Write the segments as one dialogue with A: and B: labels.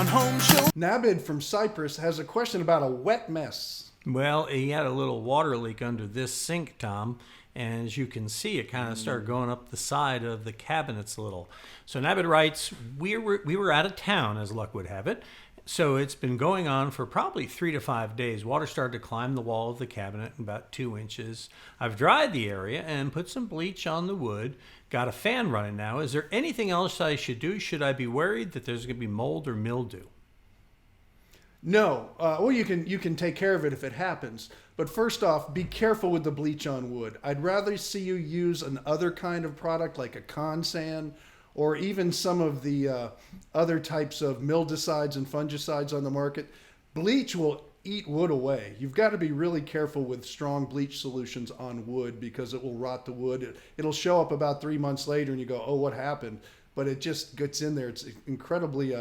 A: Home Show.
B: Nabid from Cyprus has a question about a wet mess.
C: Well, he had a little water leak under this sink, Tom, and as you can see, it kind of started going up the side of the cabinets a little. So Nabid writes, we were out of town, as luck would have it, so it's been going on for probably 3 to 5 days. Water started to climb the wall of the cabinet about 2 inches. I've dried the area and put some bleach on the wood. Got a fan running now. Is there anything else I should do? Should I be worried that there's going to be mold or mildew?
B: No. Well, you can take care of it if it happens. But first off, be careful with the bleach on wood. I'd rather see you use another kind of product like a Consan or even some of the other types of mildicides and fungicides on the market. Bleach will eat wood away. You've got to be really careful with strong bleach solutions on wood because it will rot the wood. It'll show up about 3 months later and you go, oh, what happened? But it just gets in there. It's incredibly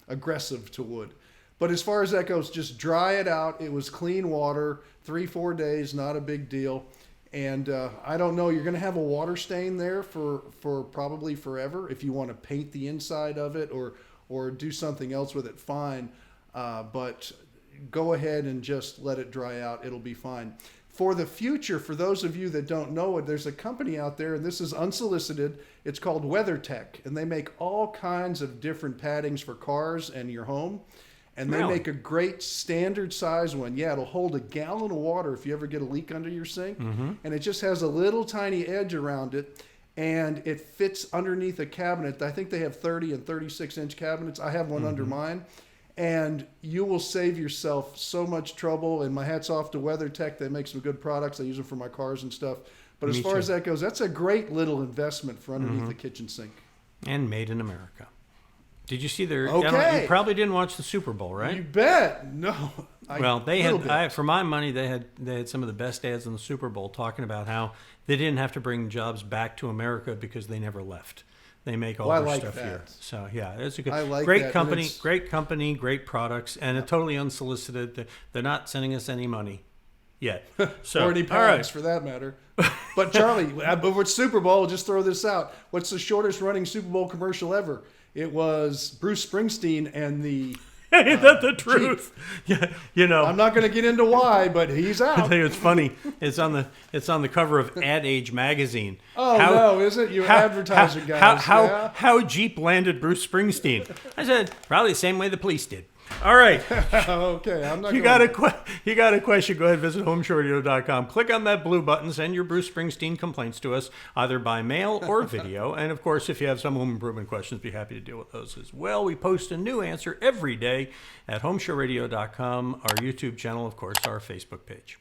B: aggressive to wood. But as far as that goes, just dry it out. It was clean water, 3-4 days, not a big deal. And I don't know, you're going to have a water stain there for probably forever. If you want to paint the inside of it or do something else with it, fine. But go ahead and just let it dry out. It'll be fine. For the future, for those of you that don't know it, there's a company out there, and this is unsolicited. It's called WeatherTech, and they make all kinds of different paddings for cars and your home. And they make a great standard size one. Yeah, it'll hold a gallon of water if you ever get a leak under your sink. Mm-hmm. And it just has a little tiny edge around it. And it fits underneath a cabinet. I think they have 30 and 36-inch cabinets. I have one under mine. And you will save yourself so much trouble. And my hat's off to WeatherTech. They make some good products. I use them for my cars and stuff. But as far as that goes, that's a great little investment for underneath the kitchen sink.
C: And made in America. Did you see their?
B: Okay.
C: You probably didn't watch the Super Bowl, right?
B: You bet. No.
C: Well, they had. For my money, they had some of the best ads in the Super Bowl talking about how they didn't have to bring jobs back to America because they never left. They make all their stuff here. So yeah, it's a good, great company, great products, and it's totally unsolicited. They're not sending us any money yet. So
B: or any pads for that matter. But Charlie, with Super Bowl, just throw this out. What's the shortest running Super Bowl commercial ever? It was Bruce Springsteen and the
C: Ain't that the truth?
B: Jeep. Yeah, I'm not going to get into why, but he's out.
C: I tell you, it's funny. It's on the cover of Ad Age magazine.
B: Oh, no, is it? You advertising guys.
C: How Jeep landed Bruce Springsteen. I said, probably the same way the police did. All right.
B: Okay, I'm not.
C: You got a question? Go ahead, visit HomeShowRadio.com. Click on that blue button. Send your Bruce Springsteen complaints to us, either by mail or video. And of course, if you have some home improvement questions, be happy to deal with those as well. We post a new answer every day at HomeShowRadio.com, our YouTube channel, of course, our Facebook page.